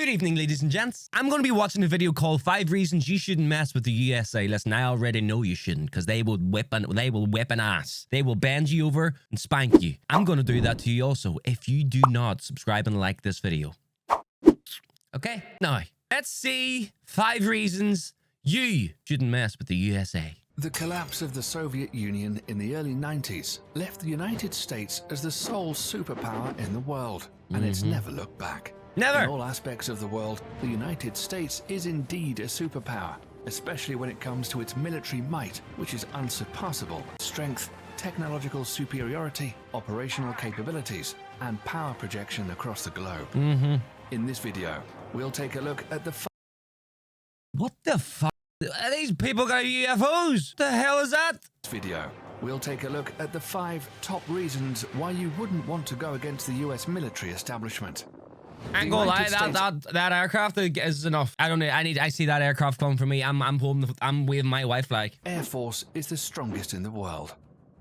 Good evening, ladies and gents. I'm going to be watching a video called 5 Reasons You Shouldn't Mess with the USA. Listen, I already know you shouldn't, because they will whip an ass. They will bend you over and spank you. I'm going to do that to you also if you do not subscribe and like this video. Okay, now, let's see 5 reasons you shouldn't mess with the USA. The collapse of the Soviet Union in the early 90s left the United States as the sole superpower in the world, and it's never looked back. Never! In all aspects of the world, the United States is indeed a superpower, especially when it comes to its military might, which is unsurpassable. Strength, technological superiority, operational capabilities, and power projection across the globe. In this video, we'll take a look at the What the fuck? Are these people got UFOs? The hell is that? video. We'll take a look at the 5 top reasons why you wouldn't want to go against the US military establishment. I ain't gonna lie, that aircraft is enough. I see that aircraft coming for me. I'm waving my white flag. Air Force is the strongest in the world,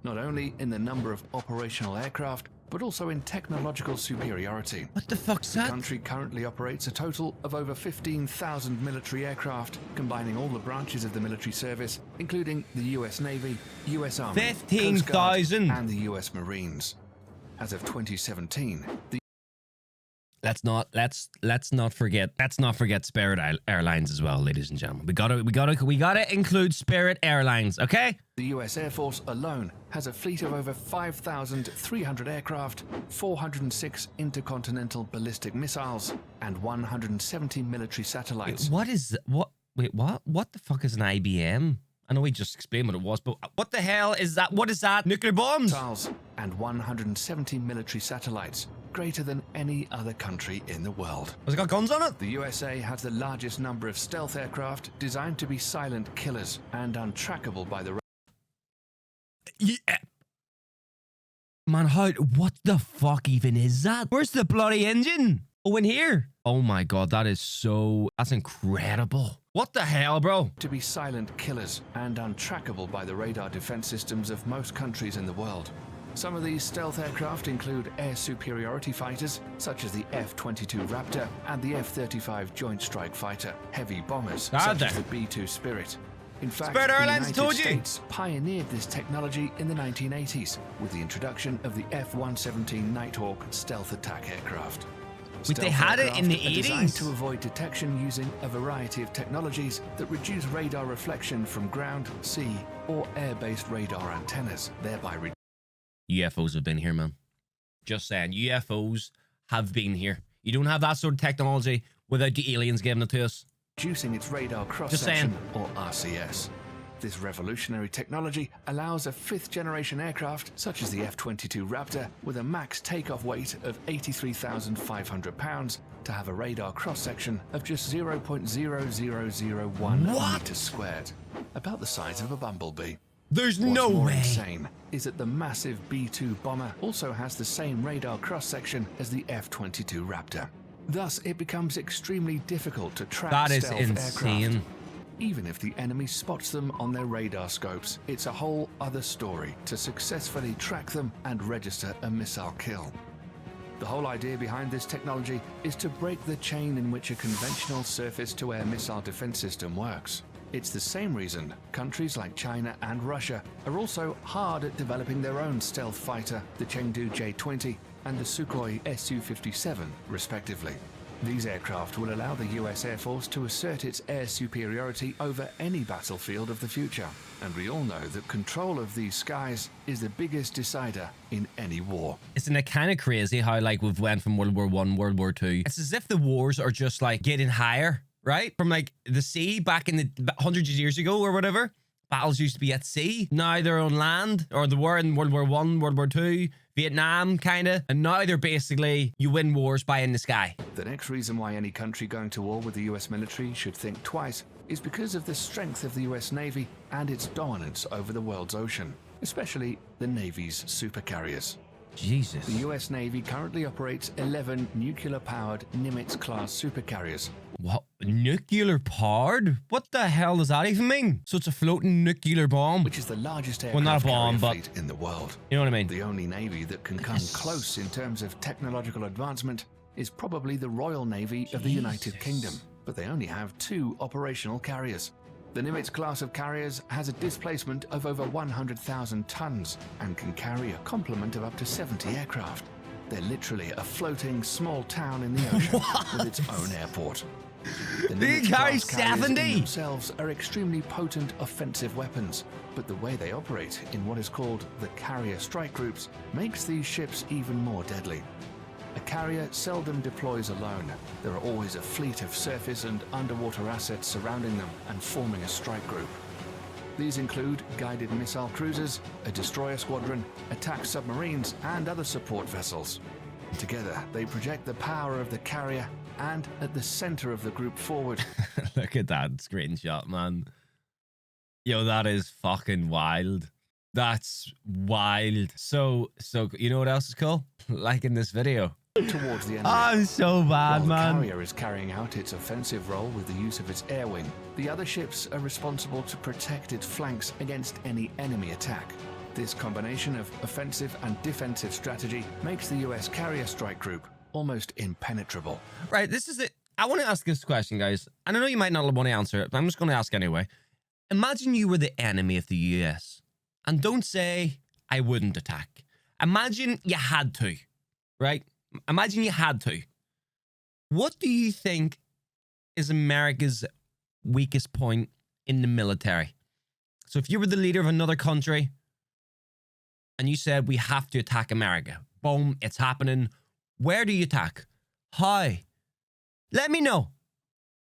not only in the number of operational aircraft, but also in technological superiority. What the fuck's The that? country currently operates a total of over 15,000 military aircraft, combining all the branches of the military service, including the US Navy, US Army, Coast Guard, 15,000 and the US Marines. As of 2017, the Let's not forget Spirit Airlines as well, ladies and gentlemen. We gotta include Spirit Airlines, okay? The US Air Force alone has a fleet of over 5,300 aircraft, 406 intercontinental ballistic missiles, and 170 military satellites. What the fuck is an IBM? I know we just explained what it was, but what the hell is that? What is that? Nuclear bombs? Missiles and 170 military satellites, greater than any other country in the world. Has it got guns on it? The USA has the largest number of stealth aircraft designed to be silent killers and untrackable by the Yeah. Man, what the fuck even is that? Where's the bloody engine? Oh, in here. Oh my god, that's incredible. What the hell, bro? to be silent killers and untrackable by the radar defense systems of most countries in the world. Some of these stealth aircraft include air superiority fighters, such as the F-22 Raptor and the F-35 Joint Strike Fighter, heavy bombers, such as the B-2 Spirit. In fact, Spirit the Airlines United told you. States pioneered this technology in the 1980s with the introduction of the F-117 Nighthawk stealth attack aircraft. Wait, they Stealth had it in the aircraft are designed 80s? to avoid detection using a variety of technologies that reduce radar reflection from ground, sea, or air-based radar antennas, thereby UFOs have been here, man. Just saying, UFOs have been here. You don't have that sort of technology without the aliens giving it to us. reducing its radar cross-section, or RCS. This revolutionary technology allows a 5th-generation aircraft, such as the F-22 Raptor, with a max takeoff weight of 83,500 pounds, to have a radar cross-section of just 0.0001 meters squared, about the size of a bumblebee. There's What's no more way. insane is that the massive B-2 bomber also has the same radar cross-section as the F-22 Raptor. Thus, it becomes extremely difficult to track That is stealth insane. aircraft. Even if the enemy spots them on their radar scopes, it's a whole other story to successfully track them and register a missile kill. The whole idea behind this technology is to break the chain in which a conventional surface-to-air missile defense system works. It's the same reason countries like China and Russia are also hard at developing their own stealth fighter, the Chengdu J-20 and the Sukhoi Su-57, respectively. These aircraft will allow the US Air Force to assert its air superiority over any battlefield of the future. And we all know that control of these skies is the biggest decider in any war. Isn't it kind of crazy how like we've went from World War I, World War II? It's as if the wars are just like getting higher, right? From like the sea back in the hundreds of years ago or whatever. Battles used to be at sea. Now they're on land, or they were in World War I, World War II, Vietnam, kind of. And now they're basically, you win wars by in the sky. The next reason why any country going to war with the US military should think twice is because of the strength of the US Navy and its dominance over the world's ocean, especially the Navy's supercarriers. Jesus. The US Navy currently operates 11 nuclear-powered Nimitz-class supercarriers. What? Nuclear powered? What the hell does that even mean? So it's a floating nuclear bomb? Which is the largest Well, not aircraft a bomb, carrier but fleet in the world. you know what I mean? The only navy that can come close in terms of technological advancement is probably the Royal Navy of the United Kingdom, but they only have 2 operational carriers. The Nimitz class of carriers has a displacement of over 100,000 tons and can carry a complement of up to 70 aircraft. They're literally a floating small town in the ocean with its own airport. The Nimitz carry class carriers 70? in themselves are extremely potent offensive weapons, but the way they operate in what is called the carrier strike groups makes these ships even more deadly. A carrier seldom deploys alone. There are always a fleet of surface and underwater assets surrounding them and forming a strike group. These include guided missile cruisers, a destroyer squadron, attack submarines, and other support vessels. Together, they project the power of the carrier, and at the center of the group forward. Look at that screenshot, man. Yo, that is fucking wild. That's wild. So you know what else is cool? Like in this video. Towards the enemy. I'm so bad, While man. the carrier is carrying out its offensive role with the use of its air wing, the other ships are responsible to protect its flanks against any enemy attack. This combination of offensive and defensive strategy makes the US carrier strike group almost impenetrable. Right, this is it. I want to ask this question, guys. And I know you might not want to answer it, but I'm just going to ask anyway. Imagine you were the enemy of the US. And don't say, I wouldn't attack. Imagine you had to, right? Imagine you had to. What do you think is America's weakest point in the military? So if you were the leader of another country and you said, we have to attack America. Boom, it's happening. Where do you attack? How? Let me know.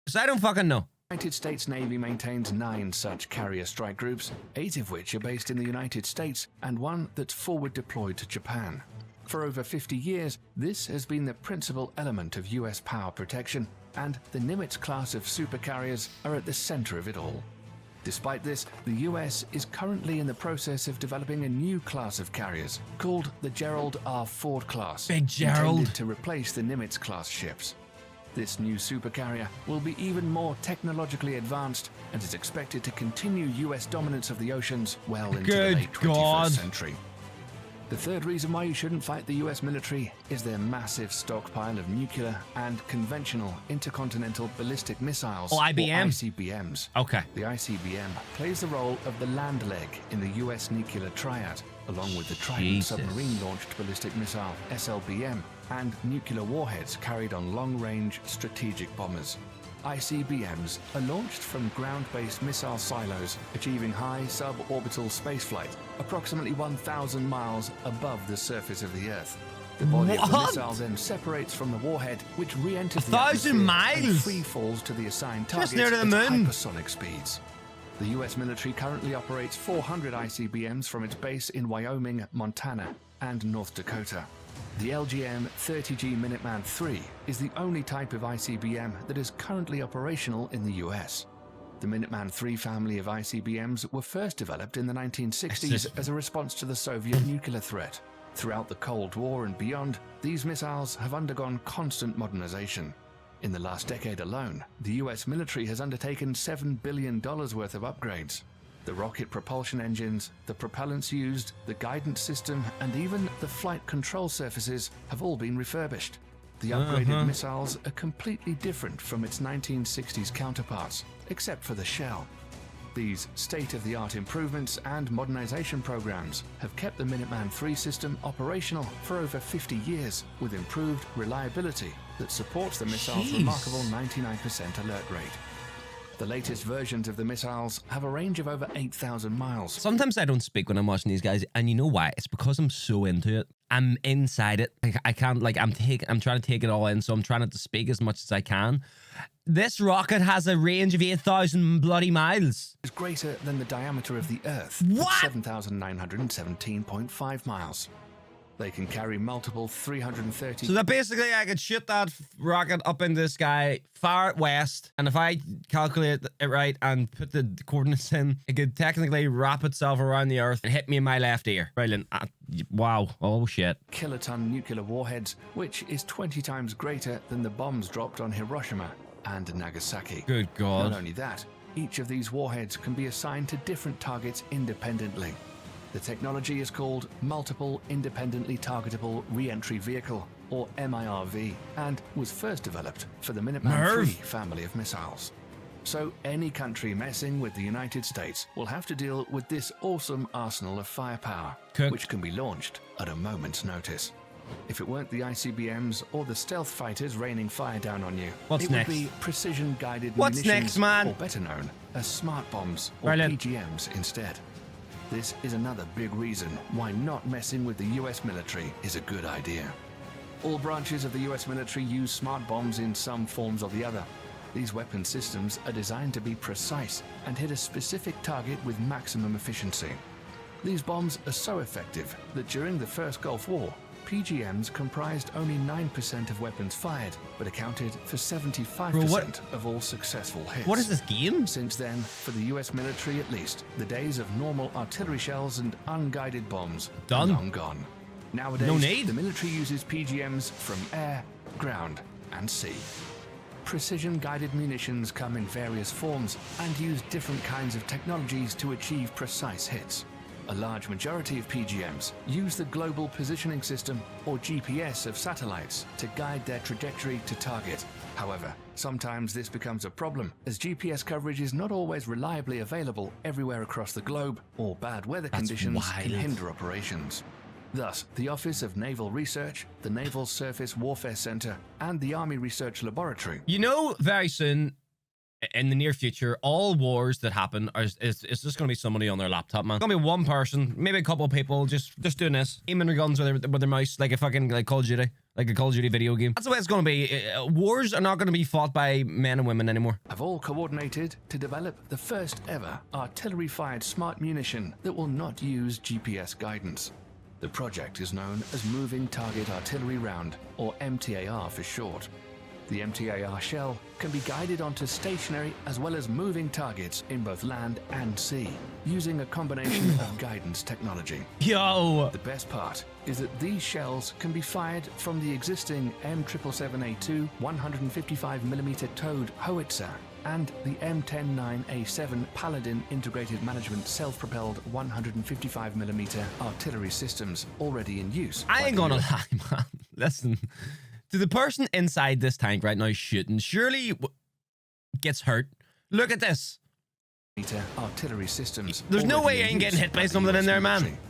Because I don't fucking know. The United States Navy maintains 9 such carrier strike groups, 8 of which are based in the United States and 1 that's forward deployed to Japan. For over 50 years, this has been the principal element of US power protection, and the Nimitz class of supercarriers are at the center of it all. Despite this, the US is currently in the process of developing a new class of carriers called the Gerald R. Ford class, Big Gerald. intended to replace the Nimitz class ships. This new supercarrier will be even more technologically advanced and is expected to continue US dominance of the oceans well into the Good late 21st God. century. The third reason why you shouldn't fight the US military is their massive stockpile of nuclear and conventional intercontinental ballistic missiles, Oh, IBM? or ICBMs. Okay. The ICBM plays the role of the land leg in the US nuclear triad, along with the Trident Jesus. submarine-launched ballistic missile, SLBM, and nuclear warheads carried on long-range strategic bombers. ICBMs are launched from ground-based missile silos, achieving high suborbital spaceflight, approximately 1,000 miles above the surface of the Earth. The body of the What? missile then separates from the warhead, which re-enters the 1,000 atmosphere miles? and free falls to the assigned Just target near to the at moon. hypersonic speeds. The US military currently operates 400 ICBMs from its base in Wyoming, Montana, and North Dakota. The LGM-30G Minuteman III is the only type of ICBM that is currently operational in the US. The Minuteman III family of ICBMs were first developed in the 1960s as a response to the Soviet nuclear threat. Throughout the Cold War and beyond, these missiles have undergone constant modernization. In the last decade alone, the US military has undertaken $7 billion worth of upgrades. The rocket propulsion engines, the propellants used, the guidance system, and even the flight control surfaces have all been refurbished. The upgraded missiles are completely different from its 1960s counterparts, except for the shell. These state-of-the-art improvements and modernization programs have kept the Minuteman III system operational for over 50 years, with improved reliability that supports the missile's Jeez. remarkable 99% alert rate. The latest versions of the missiles have a range of over 8,000 miles. Sometimes I don't speak when I'm watching these guys, and you know why? It's because I'm so into it. I'm inside it. I can't, like, I'm trying to take it all in, so I'm trying not to speak as much as I can. This rocket has a range of 8,000 bloody miles. Is greater than the diameter of the Earth, What? 7,917.5 miles. They can carry multiple 330... So that basically I could shoot that rocket up into the sky far west, and if I calculate it right and put the coordinates in, it could technically wrap itself around the Earth and hit me in my left ear. Brilliant. Wow. Oh shit. kiloton nuclear warheads, which is 20 times greater than the bombs dropped on Hiroshima and Nagasaki. Good God. Not only that, each of these warheads can be assigned to different targets independently. The technology is called Multiple Independently Targetable Re-Entry Vehicle, or MIRV, and was first developed for the Minuteman Merv. III family of missiles. So any country messing with the United States will have to deal with this awesome arsenal of firepower, Cook. which can be launched at a moment's notice. If it weren't the ICBMs or the stealth fighters raining fire down on you, What's it next? would be precision-guided What's munitions, next, man? or better known as smart bombs or Right, PGMs instead. This is another big reason why not messing with the US military is a good idea. All branches of the US military use smart bombs in some forms or the other. These weapon systems are designed to be precise and hit a specific target with maximum efficiency. These bombs are so effective that during the First Gulf War, PGMs comprised only 9% of weapons fired, but accounted for 75% of all successful hits. What is this game? Since then, for the US military at least, the days of normal artillery shells and unguided bombs Done. are long gone. Nowadays, No need. the military uses PGMs from air, ground, and sea. Precision-guided munitions come in various forms and use different kinds of technologies to achieve precise hits. A large majority of PGMs use the Global Positioning System, or GPS, of satellites to guide their trajectory to target. However, sometimes this becomes a problem, as GPS coverage is not always reliably available everywhere across the globe, or bad weather conditions can wild. hinder operations. Thus, the Office of Naval Research, the Naval Surface Warfare Center, and the Army Research Laboratory You know, very soon, in the near future, all wars that happen is just going to be somebody on their laptop, man. It's going to be one person, maybe a couple of people just doing this, aiming their guns with their mouse like a fucking Call of Duty, like a Call of Duty video game. That's the way it's going to be. Wars are not going to be fought by men and women anymore. have all coordinated to develop the first ever artillery-fired smart munition that will not use GPS guidance. The project is known as Moving Target Artillery Round, or MTAR for short. The MTAR shell can be guided onto stationary as well as moving targets in both land and sea, using a combination of guidance technology. Yo! The best part is that these shells can be fired from the existing M777A2 155mm towed howitzer and the M109A7 Paladin Integrated Management self-propelled 155mm artillery systems already in use. I ain't gonna lie, man. Listen, to the person inside this tank right now shooting, surely gets hurt. Look at this. Artillery systems. There's no already way I ain't in getting use hit by by the something in US there, man. military.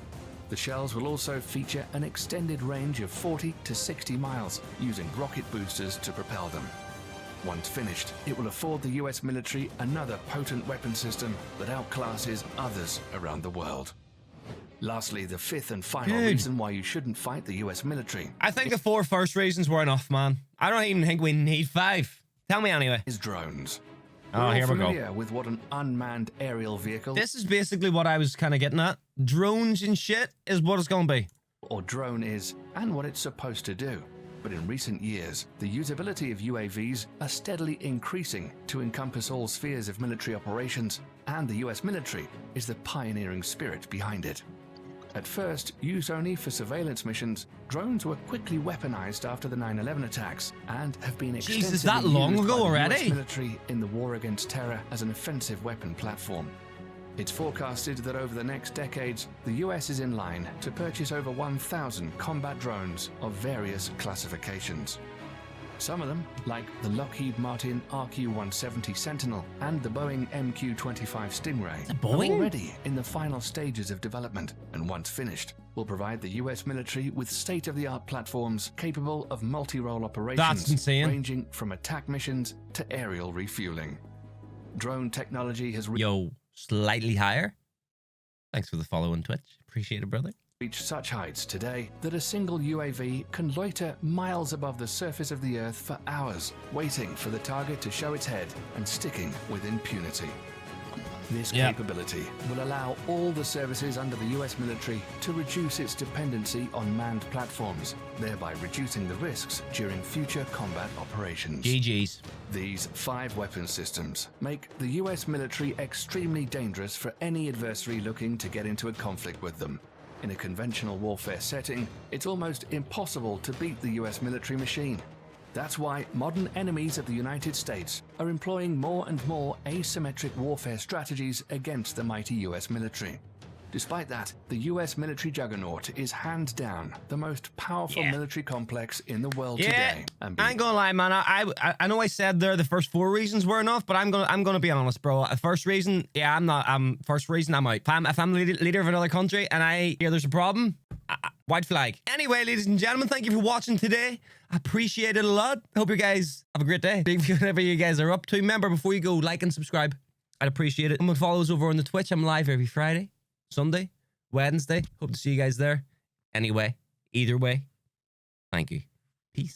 The shells will also feature an extended range of 40 to 60 miles, using rocket boosters to propel them. Once finished, it will afford the US military another potent weapon system that outclasses others around the world. Lastly, the fifth and final Good. reason why you shouldn't fight the US military I think the 4 first reasons were enough, man. I don't even think we need 5. Tell me anyway. is drones. Oh, We're all here we go. familiar with what an unmanned aerial vehicle This is basically what I was kind of getting at. Drones and shit is what it's going to be. or drone is and what it's supposed to do. But in recent years, the usability of UAVs are steadily increasing to encompass all spheres of military operations, and the US military is the pioneering spirit behind it. At first, used only for surveillance missions, drones were quickly weaponized after the 9/11 attacks and have been Jesus, extensively that long used ago by the already? US military in the war against terror as an offensive weapon platform. It's forecasted that over the next decades, the US is in line to purchase over 1,000 combat drones of various classifications. Some of them, like the Lockheed Martin RQ-170 Sentinel and the Boeing MQ-25 Stingray, a are Boeing? already in the final stages of development, and once finished, will provide the US military with state-of-the-art platforms capable of multi-role operations, insane. ranging from attack missions to aerial refueling. Drone technology has Yo, slightly higher. Thanks for the follow on Twitch. Appreciate it, brother. reached such heights today that a single UAV can loiter miles above the surface of the Earth for hours, waiting for the target to show its head and sticking with impunity. This capability will allow all the services under the US military to reduce its dependency on manned platforms, thereby reducing the risks during future combat operations. GG's. These 5 weapon systems make the US military extremely dangerous for any adversary looking to get into a conflict with them. In a conventional warfare setting, it's almost impossible to beat the US military machine. That's why modern enemies of the United States are employing more and more asymmetric warfare strategies against the mighty US military. Despite that, the US military juggernaut is hands down the most powerful military complex in the world today. And I ain't gonna lie, man. I know I said there the first 4 reasons were enough, but I'm gonna be honest, bro. First reason, I'm not. First reason, I'm out. If I'm leader of another country and I hear there's a problem, white flag. Anyway, ladies and gentlemen, thank you for watching today. I appreciate it a lot. Hope you guys have a great day. Whatever you guys are up to. Remember, before you go, like and subscribe. I'd appreciate it. Someone follows over on the Twitch. I'm live every Friday, Sunday, Wednesday. Hope to see you guys there. Anyway, either way, thank you.